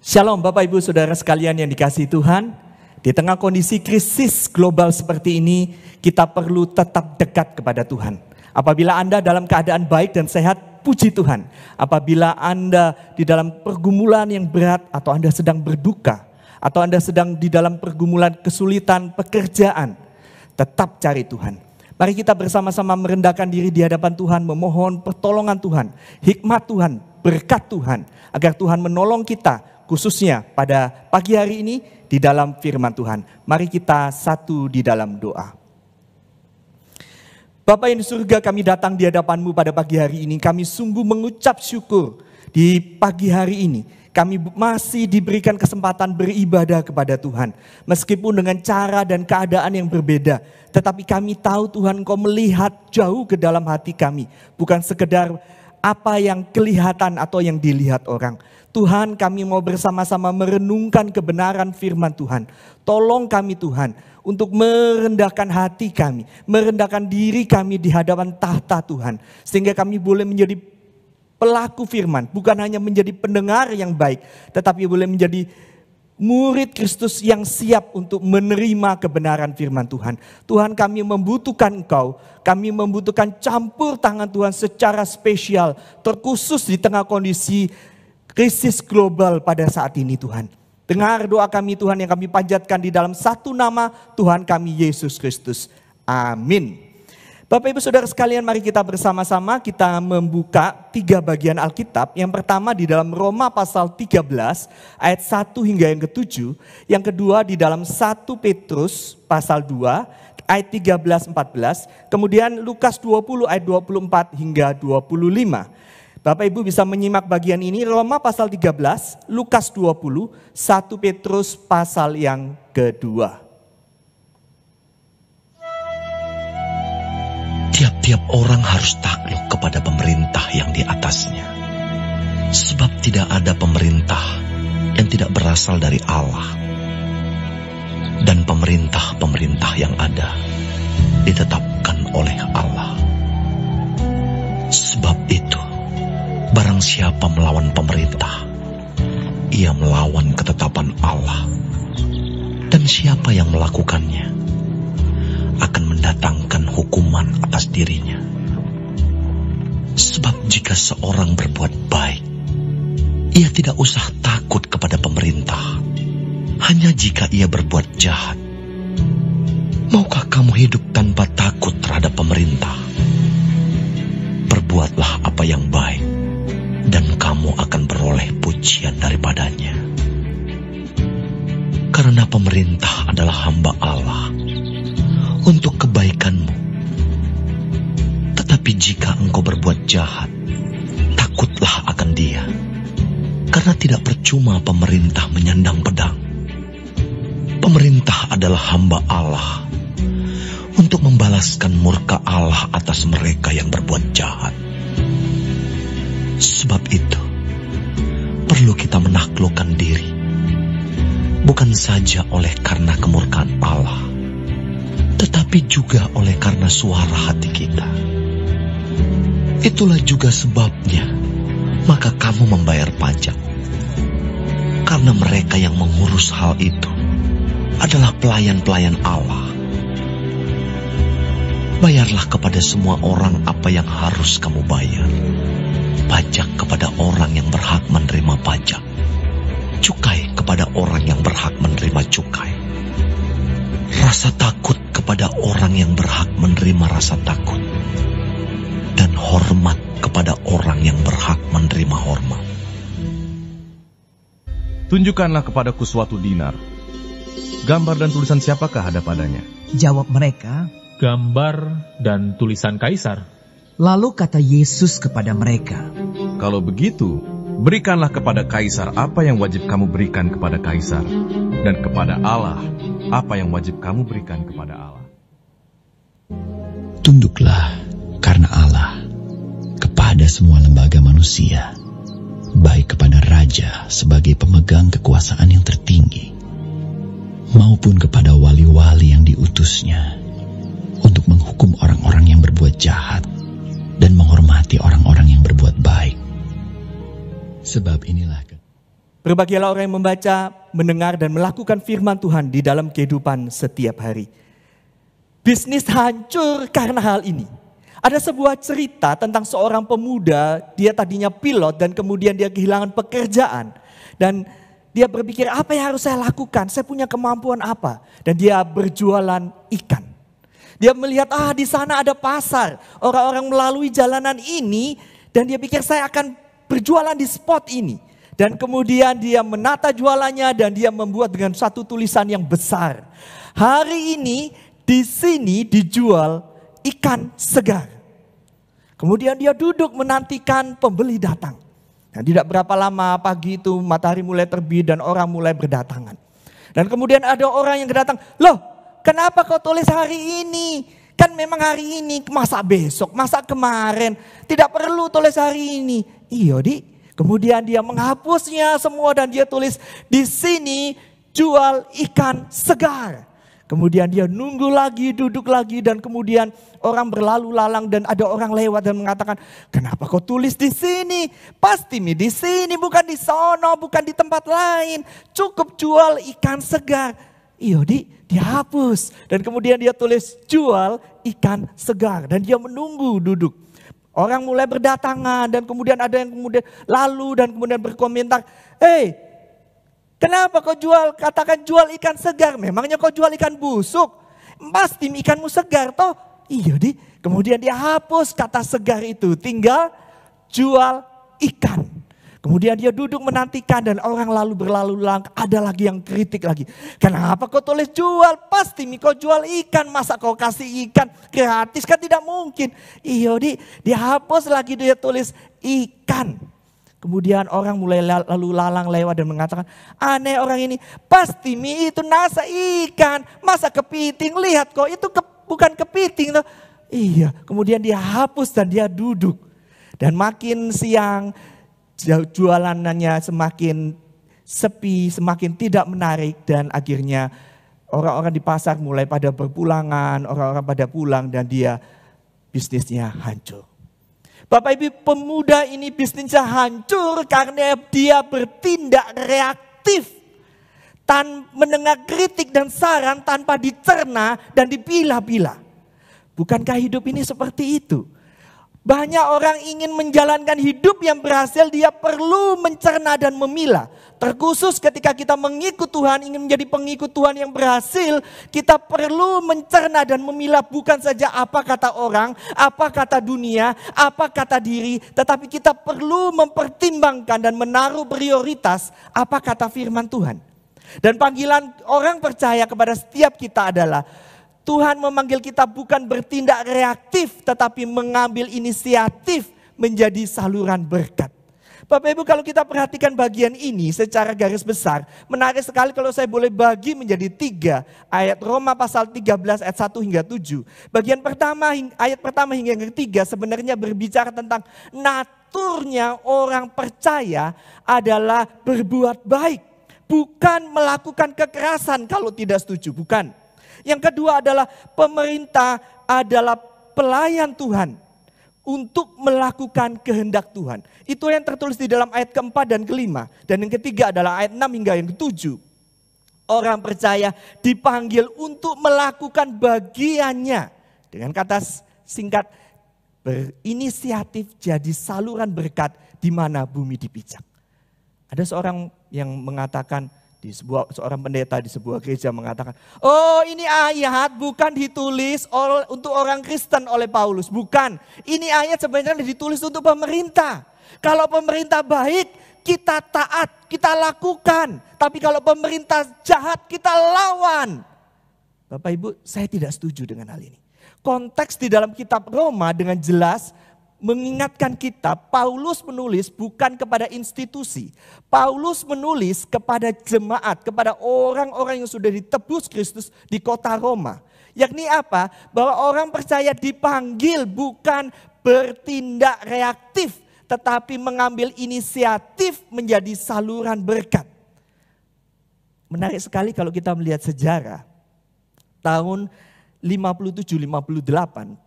Shalom Bapak Ibu Saudara sekalian yang dikasihi Tuhan. Di tengah kondisi krisis global seperti ini, kita perlu tetap dekat kepada Tuhan. Apabila Anda dalam keadaan baik dan sehat, puji Tuhan. Apabila Anda di dalam pergumulan yang berat, atau Anda sedang berduka, atau Anda sedang di dalam pergumulan kesulitan pekerjaan, tetap cari Tuhan. Mari kita bersama-sama merendahkan diri di hadapan Tuhan, memohon pertolongan Tuhan, hikmat Tuhan, berkat Tuhan, agar Tuhan menolong kita, khususnya pada pagi hari ini di dalam firman Tuhan. Mari kita satu di dalam doa. Bapa yang di surga, kami datang di hadapan-Mu pada pagi hari ini. Kami sungguh mengucap syukur di pagi hari ini. Kami masih diberikan kesempatan beribadah kepada Tuhan. Meskipun dengan cara dan keadaan yang berbeda. Tetapi kami tahu Tuhan, Engkau melihat jauh ke dalam hati kami. Bukan sekedar apa yang kelihatan atau yang dilihat orang. Tuhan, kami mau bersama-sama merenungkan kebenaran firman Tuhan. Tolong kami Tuhan untuk merendahkan hati kami, merendahkan diri kami di hadapan tahta Tuhan. Sehingga kami boleh menjadi pelaku firman, bukan hanya menjadi pendengar yang baik, tetapi boleh menjadi murid Kristus yang siap untuk menerima kebenaran firman Tuhan. Tuhan, kami membutuhkan Engkau, kami membutuhkan campur tangan Tuhan secara spesial, terkhusus di tengah kondisi krisis global pada saat ini Tuhan. Dengar doa kami Tuhan yang kami panjatkan di dalam satu nama Tuhan kami Yesus Kristus. Amin. Bapak Ibu Saudara sekalian, mari kita bersama-sama kita membuka 3 bagian Alkitab. Yang pertama di dalam Roma pasal 13 ayat 1 hingga yang ke-7. Yang kedua di dalam 1 Petrus pasal 2 ayat 13-14. Kemudian Lukas 20 ayat 24 hingga 25. Bapak Ibu bisa menyimak bagian ini, Roma pasal 13, Lukas 20, 1 Petrus pasal yang kedua. Tiap-tiap orang harus takluk kepada pemerintah yang di atasnya. Sebab tidak ada pemerintah yang tidak berasal dari Allah. Dan pemerintah-pemerintah yang ada ditetapkan oleh Allah. Sebab itu, barang siapa melawan pemerintah, ia melawan ketetapan Allah. Dan siapa yang melakukannya akan mendatangkan hukuman atas dirinya. Sebab jika seorang berbuat baik, ia tidak usah takut kepada pemerintah. Hanya jika ia berbuat jahat. Maukah kamu hidup tanpa takut terhadap pemerintah? Perbuatlah apa yang baik, dan kamu akan beroleh pujian daripadanya. Karena pemerintah adalah hamba Allah untuk kebaikanmu. Tetapi jika engkau berbuat jahat, takutlah akan dia. Karena tidak percuma pemerintah menyandang pedang. Pemerintah adalah hamba Allah untuk membalaskan murka Allah atas mereka yang berbuat jahat. Sebab itu, perlu kita menaklukkan diri, bukan saja oleh karena kemurkaan Allah, tetapi juga oleh karena suara hati kita. Itulah juga sebabnya, maka kamu membayar pajak. Karena mereka yang mengurus hal itu adalah pelayan-pelayan Allah. Bayarlah kepada semua orang apa yang harus kamu bayar. Pajak kepada orang yang berhak menerima pajak. Cukai kepada orang yang berhak menerima cukai. Rasa takut kepada orang yang berhak menerima rasa takut. Dan hormat kepada orang yang berhak menerima hormat. Tunjukkanlah kepadaku suatu dinar. Gambar dan tulisan siapakah ada padanya? Jawab mereka, gambar dan tulisan kaisar. Lalu kata Yesus kepada mereka, Kalau begitu, berikanlah kepada kaisar apa yang wajib kamu berikan kepada kaisar, dan kepada Allah apa yang wajib kamu berikan kepada Allah. Tunduklah karena Allah kepada semua lembaga manusia, baik kepada raja sebagai pemegang kekuasaan yang tertinggi, maupun kepada wali-wali yang diutusnya, untuk menghukum orang-orang yang berbuat jahat dan menghormati orang-orang yang berbuat baik. Sebab inilah Berbahagialah orang yang membaca, mendengar, dan melakukan firman Tuhan di dalam kehidupan setiap hari. Bisnis hancur karena hal ini. Ada sebuah cerita tentang seorang pemuda, dia tadinya pilot dan kemudian dia kehilangan pekerjaan. Dan dia berpikir, apa yang harus saya lakukan? Saya punya kemampuan apa? Dan dia berjualan ikan. Dia melihat, di sana ada pasar. Orang-orang melalui jalanan ini dan dia pikir saya akan berjualan di spot ini. Dan kemudian dia menata jualannya dan dia membuat dengan satu tulisan yang besar. Hari ini di sini dijual ikan segar. Kemudian dia duduk menantikan pembeli datang. Dan tidak berapa lama pagi itu matahari mulai terbit dan orang mulai berdatangan. Dan kemudian ada orang yang datang, loh kenapa kau tulis hari ini? Kan memang hari ini, masa besok, masa kemarin. Tidak perlu tulis hari ini. Iya Di. Kemudian dia menghapusnya semua dan dia tulis di sini jual ikan segar. Kemudian dia nunggu lagi, duduk lagi dan kemudian orang berlalu lalang dan ada orang lewat dan mengatakan, kenapa kau tulis di sini? Pasti di sini, bukan di sono, bukan di tempat lain. Cukup jual ikan segar. Iya Di, dihapus. Dan kemudian dia tulis jual ikan segar dan dia menunggu duduk. Orang mulai berdatangan dan kemudian ada yang kemudian lalu dan kemudian berkomentar, "Hei, kenapa kau katakan jual ikan segar? Memangnya kau jual ikan busuk? Pasti ikanmu segar toh?" Iya Di. Kemudian dia hapus kata segar itu, tinggal jual ikan. Kemudian dia duduk menantikan dan orang berlalu lalang, ada lagi yang kritik lagi. Kenapa kau tulis jual? Pasti kau jual ikan, masa kau kasih ikan gratis kan tidak mungkin. Iya Di, dihapus lagi dia tulis ikan. Kemudian orang mulai lalu lalang lewat dan mengatakan, aneh orang ini, pasti itu nasa ikan, masa kepiting, lihat kok itu bukan kepiting. Toh. Iya, kemudian dia hapus dan dia duduk. Dan makin siang, jualanannya semakin sepi, semakin tidak menarik dan akhirnya orang-orang di pasar mulai pada berpulangan, orang-orang pada pulang dan dia bisnisnya hancur. Bapak Ibu, pemuda ini bisnisnya hancur karena dia bertindak reaktif. Mendengar kritik dan saran tanpa dicerna dan dipilah-pilah. Bukankah hidup ini seperti itu? Banyak orang ingin menjalankan hidup yang berhasil, dia perlu mencerna dan memilah. Terkhusus ketika kita mengikut Tuhan, ingin menjadi pengikut Tuhan yang berhasil, kita perlu mencerna dan memilah bukan saja apa kata orang, apa kata dunia, apa kata diri, tetapi kita perlu mempertimbangkan dan menaruh prioritas apa kata firman Tuhan. Dan panggilan orang percaya kepada setiap kita adalah Tuhan memanggil kita bukan bertindak reaktif tetapi mengambil inisiatif menjadi saluran berkat. Bapak Ibu, kalau kita perhatikan bagian ini secara garis besar, menarik sekali kalau saya boleh bagi menjadi 3 ayat Roma pasal 13 ayat 1 hingga 7. Bagian pertama, ayat pertama hingga yang ketiga sebenarnya berbicara tentang naturnya orang percaya adalah berbuat baik. Bukan melakukan kekerasan kalau tidak setuju, bukan. Yang kedua adalah pemerintah adalah pelayan Tuhan untuk melakukan kehendak Tuhan. Itu yang tertulis di dalam ayat keempat dan kelima. Dan yang ketiga adalah ayat 6 hingga yang ketujuh. Orang percaya dipanggil untuk melakukan bagiannya. Dengan kata singkat, berinisiatif jadi saluran berkat di mana bumi dipijak. Ada seorang yang mengatakan, seorang pendeta di sebuah gereja mengatakan, oh ini ayat bukan ditulis untuk orang Kristen oleh Paulus. Bukan, ini ayat sebenarnya ditulis untuk pemerintah. Kalau pemerintah baik, kita taat, kita lakukan. Tapi kalau pemerintah jahat, kita lawan. Bapak Ibu, saya tidak setuju dengan hal ini. Konteks di dalam kitab Roma dengan jelas mengingatkan kita, Paulus menulis bukan kepada institusi. Paulus menulis kepada jemaat, kepada orang-orang yang sudah ditebus Kristus di kota Roma. Yakni apa? Bahwa orang percaya dipanggil bukan bertindak reaktif, tetapi mengambil inisiatif menjadi saluran berkat. Menarik sekali kalau kita melihat sejarah. Tahun 57-58,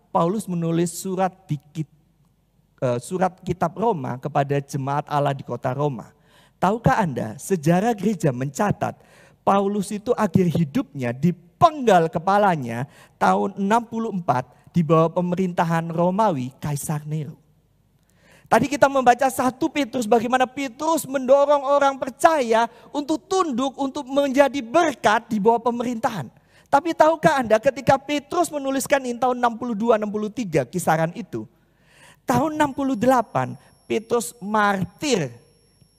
Paulus menulis surat kitab Roma kepada jemaat Allah di kota Roma. Tahukah Anda, sejarah gereja mencatat Paulus itu akhir hidupnya dipenggal kepalanya tahun 64 di bawah pemerintahan Romawi Kaisar Nero. Tadi kita membaca 1 Petrus bagaimana Petrus mendorong orang percaya untuk tunduk, untuk menjadi berkat di bawah pemerintahan. Tapi tahukah Anda ketika Petrus menuliskan ini tahun 62-63 kisaran itu. Tahun 68 Petrus martir,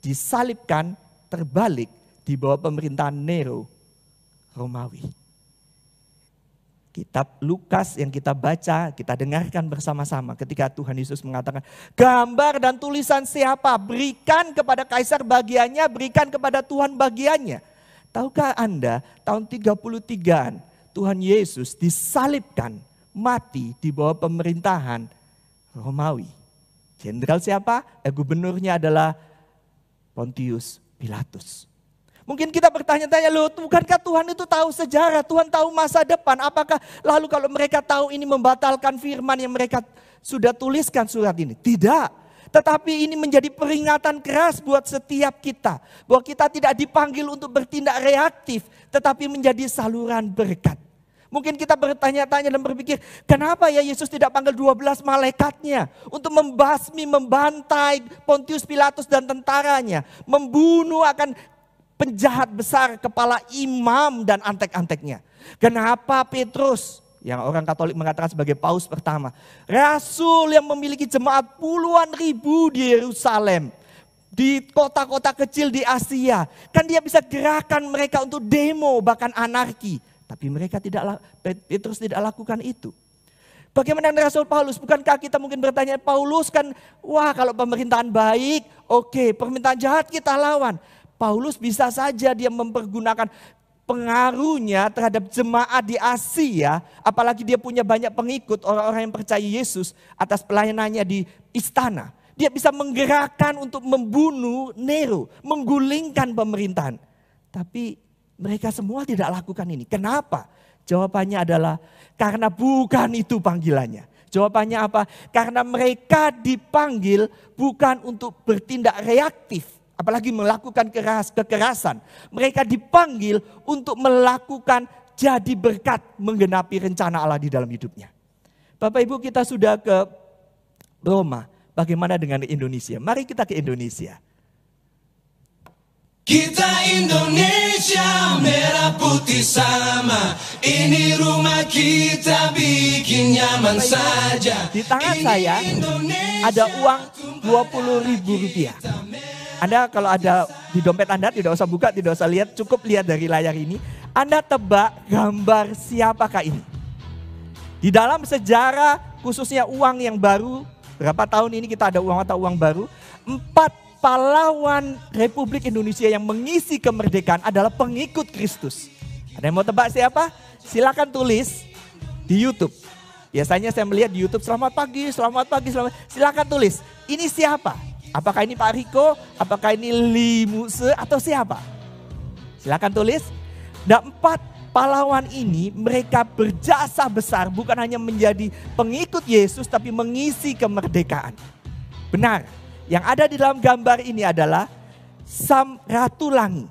disalibkan, terbalik di bawah pemerintahan Nero Romawi. Kitab Lukas yang kita baca, kita dengarkan bersama-sama ketika Tuhan Yesus mengatakan, gambar dan tulisan siapa? Berikan kepada Kaisar bagiannya, berikan kepada Tuhan bagiannya. Tahukah Anda, tahun 33-an Tuhan Yesus disalibkan, mati di bawah pemerintahan Romawi. Jenderal siapa? Gubernurnya adalah Pontius Pilatus. Mungkin kita bertanya-tanya, loh bukankah Tuhan itu tahu sejarah, Tuhan tahu masa depan. Apakah lalu kalau mereka tahu ini membatalkan firman yang mereka sudah tuliskan surat ini? Tidak. Tetapi ini menjadi peringatan keras buat setiap kita. Bahwa kita tidak dipanggil untuk bertindak reaktif, tetapi menjadi saluran berkat. Mungkin kita bertanya-tanya dan berpikir, kenapa ya Yesus tidak panggil 12 malaikatnya untuk membasmi, membantai Pontius Pilatus dan tentaranya, membunuh akan penjahat besar, kepala imam dan antek-anteknya. Kenapa Petrus, yang orang Katolik mengatakan sebagai paus pertama, rasul yang memiliki jemaat puluhan ribu di Yerusalem, di kota-kota kecil di Asia, kan dia bisa gerakan mereka untuk demo bahkan anarki. Tapi Petrus tidak lakukan itu. Bagaimana dengan Rasul Paulus? Bukankah kita mungkin bertanya, Paulus kan, wah kalau pemerintahan baik, oke, pemerintahan jahat kita lawan. Paulus bisa saja dia mempergunakan pengaruhnya terhadap jemaat di Asia, apalagi dia punya banyak pengikut, orang-orang yang percaya Yesus atas pelayanannya di istana. Dia bisa menggerakkan untuk membunuh Nero, menggulingkan pemerintahan. Tapi mereka semua tidak lakukan ini. Kenapa? Jawabannya adalah karena bukan itu panggilannya. Jawabannya apa? Karena mereka dipanggil bukan untuk bertindak reaktif, apalagi melakukan kekerasan. Mereka dipanggil untuk melakukan jadi berkat, menggenapi rencana Allah di dalam hidupnya. Bapak Ibu, kita sudah ke Roma. Bagaimana dengan Indonesia? Mari kita ke Indonesia. Kita Indonesia merah putih sama. Ini rumah kita bikin nyaman saja. Di tangan saya ada uang Rp20.000. Anda kalau ada di dompet Anda tidak usah buka, tidak usah lihat, cukup lihat dari layar ini. Anda tebak gambar siapakah ini? Di dalam sejarah khususnya uang yang baru, berapa tahun ini kita ada uang atau uang baru, 4 pahlawan Republik Indonesia yang mengisi kemerdekaan adalah pengikut Kristus. Ada yang mau tebak siapa? Silakan tulis di YouTube. Biasanya saya melihat di YouTube, selamat pagi, selamat pagi, selamat. Silakan tulis, ini siapa? Apakah ini Pak Riko? Apakah ini Li Muse atau siapa? Silakan tulis. Dan 4 pahlawan ini mereka berjasa besar, bukan hanya menjadi pengikut Yesus tapi mengisi kemerdekaan. Benar. Yang ada di dalam gambar ini adalah Sam Ratulangi.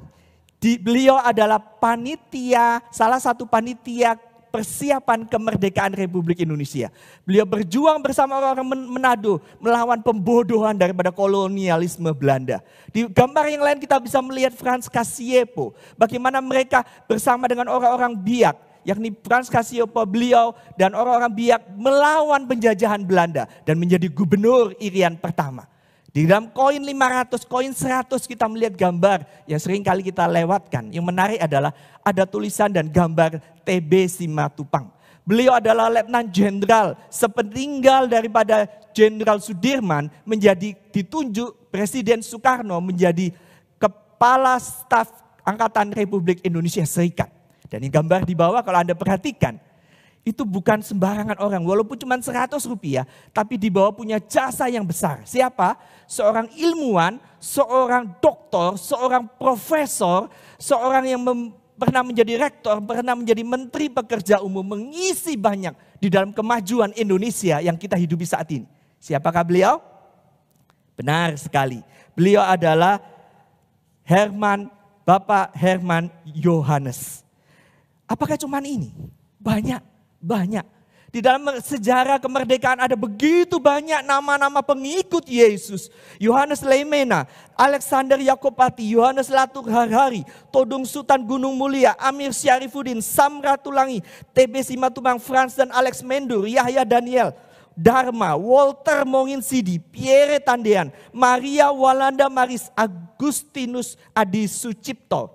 Beliau adalah panitia, salah satu panitia persiapan kemerdekaan Republik Indonesia. Beliau berjuang bersama orang-orang Manado melawan pembodohan daripada kolonialisme Belanda. Di gambar yang lain kita bisa melihat Frans Kasiepo. Bagaimana mereka bersama dengan orang-orang Biak, yakni Frans Kasiepo, beliau dan orang-orang Biak melawan penjajahan Belanda dan menjadi gubernur Irian pertama. Di dalam koin 500, koin 100 kita melihat gambar yang sering kali kita lewatkan. Yang menarik adalah ada tulisan dan gambar TB Simatupang. Beliau adalah Letnan Jenderal, sepeninggal daripada Jenderal Sudirman menjadi ditunjuk Presiden Soekarno menjadi Kepala Staf Angkatan Republik Indonesia Serikat. Dan ini gambar di bawah kalau Anda perhatikan, itu bukan sembarangan orang, walaupun cuma Rp100, tapi di bawah punya jasa yang besar. Siapa? Seorang ilmuwan, seorang doktor, seorang profesor, seorang yang pernah menjadi rektor, pernah menjadi menteri pekerja umum, mengisi banyak di dalam kemajuan Indonesia yang kita hidupi saat ini. Siapakah beliau? Benar sekali, beliau adalah Bapak Herman Yohanes. Apakah cuman ini? Banyak. Di dalam sejarah kemerdekaan ada begitu banyak nama-nama pengikut Yesus. Yohanes Leimena, Alexander Yakopati, Yohanes Latuk Harhari, Todung Sultan Gunung Mulia, Amir Syarifuddin, Sam Ratulangi, TB Simatupang, Frans dan Alex Mendur, Yahya Daniel, Dharma, Walter Monginsidi, Pierre Tandean, Maria Walanda Maris, Agustinus Adi Sucipto,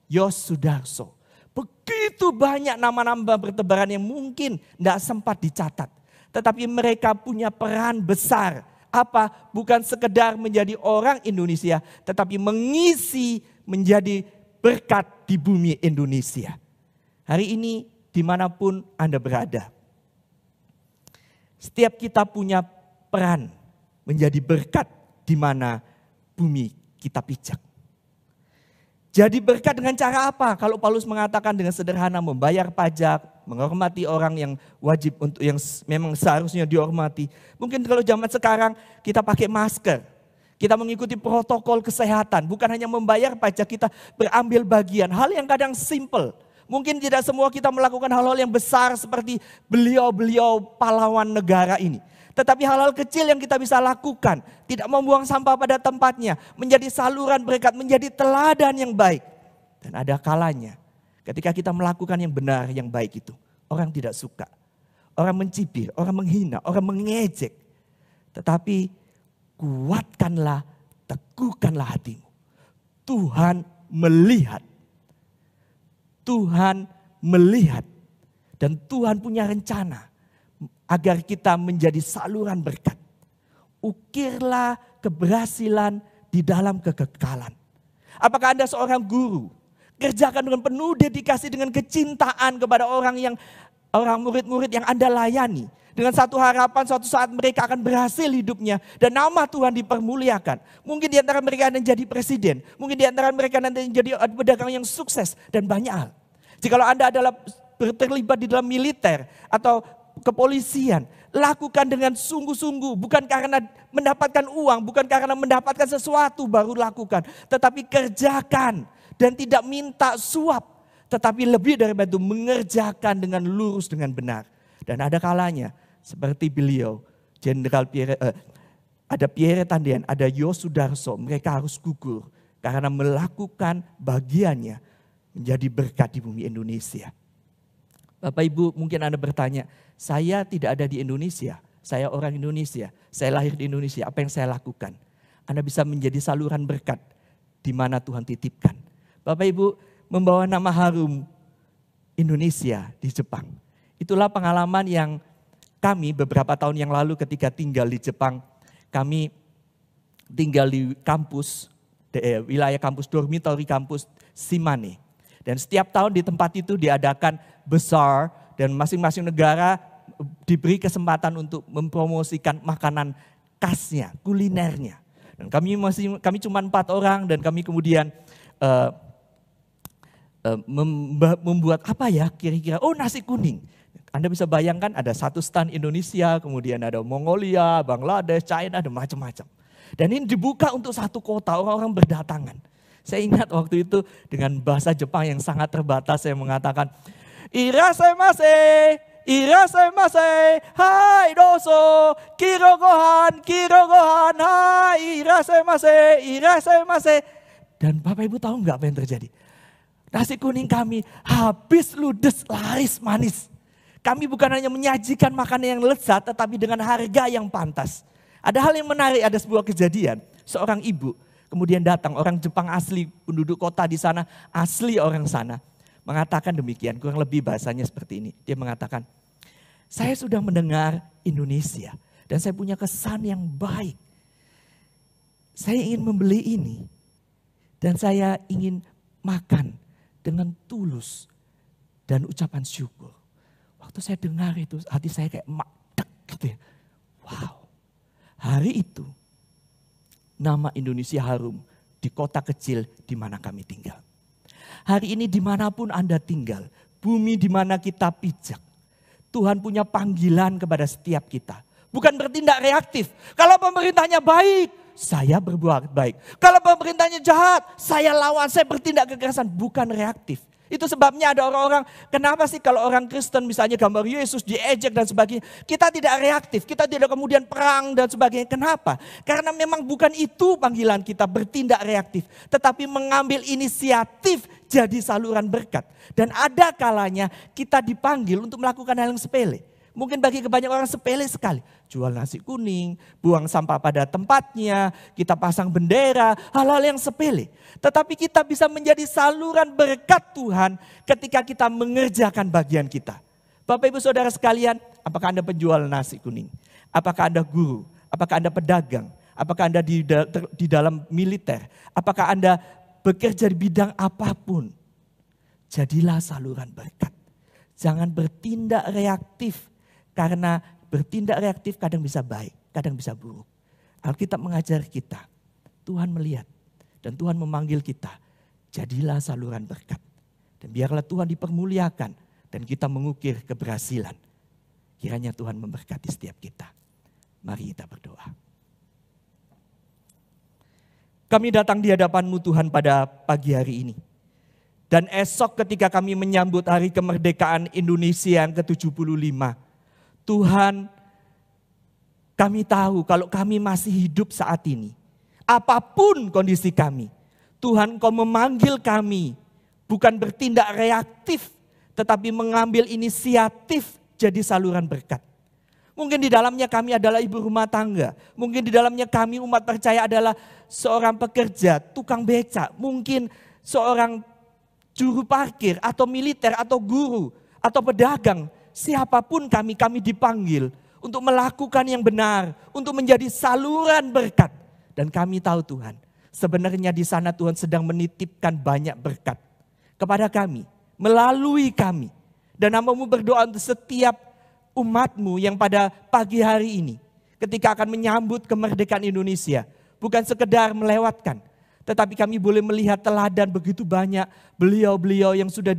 Yos Sudarso. Begitu banyak nama-nama bertebaran yang mungkin tidak sempat dicatat. Tetapi mereka punya peran besar. Apa? Bukan sekedar menjadi orang Indonesia, tetapi mengisi menjadi berkat di bumi Indonesia. Hari ini dimanapun Anda berada, setiap kita punya peran menjadi berkat di mana bumi kita pijak. Jadi berkat dengan cara apa? Kalau Paulus mengatakan dengan sederhana membayar pajak, menghormati orang yang wajib untuk yang memang seharusnya dihormati. Mungkin kalau zaman sekarang kita pakai masker, kita mengikuti protokol kesehatan, bukan hanya membayar pajak, kita berambil bagian. Hal yang kadang simple. Mungkin tidak semua kita melakukan hal-hal yang besar seperti beliau-beliau pahlawan negara ini. Tetapi hal-hal kecil yang kita bisa lakukan, tidak membuang sampah pada tempatnya, menjadi saluran berkat, menjadi teladan yang baik. Dan ada kalanya ketika kita melakukan yang benar, yang baik itu, orang tidak suka. Orang mencibir, orang menghina, orang mengejek. Tetapi kuatkanlah, teguhkanlah hatimu. Tuhan melihat. Tuhan melihat. Dan Tuhan punya rencana agar kita menjadi saluran berkat. Ukirlah keberhasilan di dalam kekekalan. Apakah Anda seorang guru? Kerjakan dengan penuh dedikasi, dengan kecintaan kepada orang murid-murid yang Anda layani. Dengan satu harapan suatu saat mereka akan berhasil hidupnya dan nama Tuhan dipermuliakan. Mungkin di antara mereka ada yang jadi presiden. Mungkin di antara mereka nanti yang jadi pedagang yang sukses dan banyak hal. Jikalau Anda adalah terlibat di dalam militer atau kepolisian, lakukan dengan sungguh-sungguh, bukan karena mendapatkan uang, bukan karena mendapatkan sesuatu baru lakukan, tetapi kerjakan dan tidak minta suap, tetapi lebih daripada itu mengerjakan dengan lurus, dengan benar. Dan ada kalanya seperti beliau, ada Pierre Tandean, ada Yos Sudarso, mereka harus gugur karena melakukan bagiannya menjadi berkat di bumi Indonesia. Bapak Ibu, mungkin Anda bertanya, saya tidak ada di Indonesia, saya orang Indonesia, saya lahir di Indonesia, apa yang saya lakukan? Anda bisa menjadi saluran berkat di mana Tuhan titipkan. Bapak Ibu, membawa nama harum Indonesia di Jepang. Itulah pengalaman yang kami beberapa tahun yang lalu ketika tinggal di Jepang, kami tinggal di kampus, wilayah kampus dormitory kampus Shimane. Dan setiap tahun di tempat itu diadakan besar dan masing-masing negara diberi kesempatan untuk mempromosikan makanan khasnya, kulinernya. Dan kami cuma 4 orang dan kami kemudian membuat apa ya kira-kira, nasi kuning. Anda bisa bayangkan ada satu stand Indonesia, kemudian ada Mongolia, Bangladesh, China, ada macam-macam. Dan ini dibuka untuk satu kota, orang-orang berdatangan. Saya ingat waktu itu dengan bahasa Jepang yang sangat terbatas saya mengatakan, Irasemase, irasemase, hai doso, kiro gohan, hai, irasemase. Dan Bapak Ibu tahu nggak apa yang terjadi? Nasi kuning kami habis ludes, laris manis. Kami bukan hanya menyajikan makanan yang lezat, tetapi dengan harga yang pantas. Ada hal yang menarik, ada sebuah kejadian. Seorang ibu kemudian datang, orang Jepang asli, penduduk kota di sana, asli orang sana. Mengatakan demikian, kurang lebih bahasanya seperti ini. Dia mengatakan, saya sudah mendengar Indonesia dan saya punya kesan yang baik. Saya ingin membeli ini dan saya ingin makan dengan tulus dan ucapan syukur. Waktu saya dengar itu, hati saya kayak madek gitu ya. Wow, hari itu nama Indonesia harum di kota kecil di mana kami tinggal. Hari ini dimanapun Anda tinggal, bumi di mana kita pijak, Tuhan punya panggilan kepada setiap kita. Bukan bertindak reaktif. Kalau pemerintahnya baik, saya berbuat baik. Kalau pemerintahnya jahat, saya lawan, saya bertindak kekerasan. Bukan reaktif. Itu sebabnya ada orang-orang, kenapa sih kalau orang Kristen misalnya gambar Yesus diejek dan sebagainya. Kita tidak reaktif, kita tidak kemudian perang dan sebagainya. Kenapa? Karena memang bukan itu panggilan kita bertindak reaktif. Tetapi mengambil inisiatif jadi saluran berkat. Dan ada kalanya kita dipanggil untuk melakukan hal yang sepele. Mungkin bagi kebanyakan orang sepele sekali. Jual nasi kuning, buang sampah pada tempatnya, kita pasang bendera, hal-hal yang sepele. Tetapi kita bisa menjadi saluran berkat Tuhan ketika kita mengerjakan bagian kita. Bapak Ibu Saudara sekalian, apakah Anda penjual nasi kuning? Apakah Anda guru? Apakah Anda pedagang? Apakah Anda di dalam militer? Apakah Anda bekerja di bidang apapun? Jadilah saluran berkat. Jangan bertindak reaktif. Karena bertindak reaktif kadang bisa baik, kadang bisa buruk. Alkitab mengajar kita, Tuhan melihat dan Tuhan memanggil kita. Jadilah saluran berkat. Dan biarlah Tuhan dipermuliakan dan kita mengukir keberhasilan. Kiranya Tuhan memberkati setiap kita. Mari kita berdoa. Kami datang di hadapan-Mu Tuhan pada pagi hari ini. Dan esok ketika kami menyambut hari kemerdekaan Indonesia yang ke-75. Tuhan, kami tahu kalau kami masih hidup saat ini, apapun kondisi kami, Tuhan Engkau memanggil kami bukan bertindak reaktif, tetapi mengambil inisiatif jadi saluran berkat. Mungkin di dalamnya kami adalah ibu rumah tangga, mungkin di dalamnya kami umat percaya adalah seorang pekerja, tukang becak, mungkin seorang juru parkir atau militer atau guru atau pedagang. Siapapun kami dipanggil untuk melakukan yang benar, untuk menjadi saluran berkat. Dan kami tahu Tuhan, sebenarnya di sana Tuhan sedang menitipkan banyak berkat kepada kami, melalui kami. Dan Hamba-Mu berdoa untuk setiap umat-Mu yang pada pagi hari ini, ketika akan menyambut kemerdekaan Indonesia, bukan sekedar melewatkan, tetapi kami boleh melihat teladan begitu banyak beliau-beliau yang sudah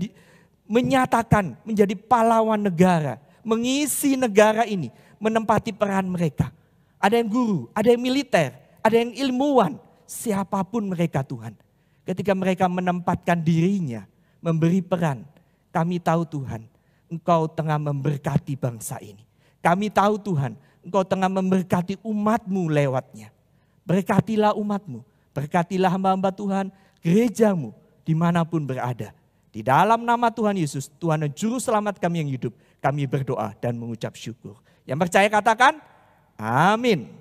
menyatakan menjadi pahlawan negara, mengisi negara ini, menempati peran mereka. Ada yang guru, ada yang militer, ada yang ilmuwan, siapapun mereka Tuhan. Ketika mereka menempatkan dirinya, memberi peran, kami tahu Tuhan, Engkau tengah memberkati bangsa ini. Kami tahu Tuhan, Engkau tengah memberkati umat-Mu lewatnya. Berkatilah umat-Mu, berkatilah hamba-hamba Tuhan, gereja-Mu dimanapun berada. Di dalam nama Tuhan Yesus, Tuhan dan Juru Selamat kami yang hidup, kami berdoa dan mengucap syukur. Yang percaya katakan, amin.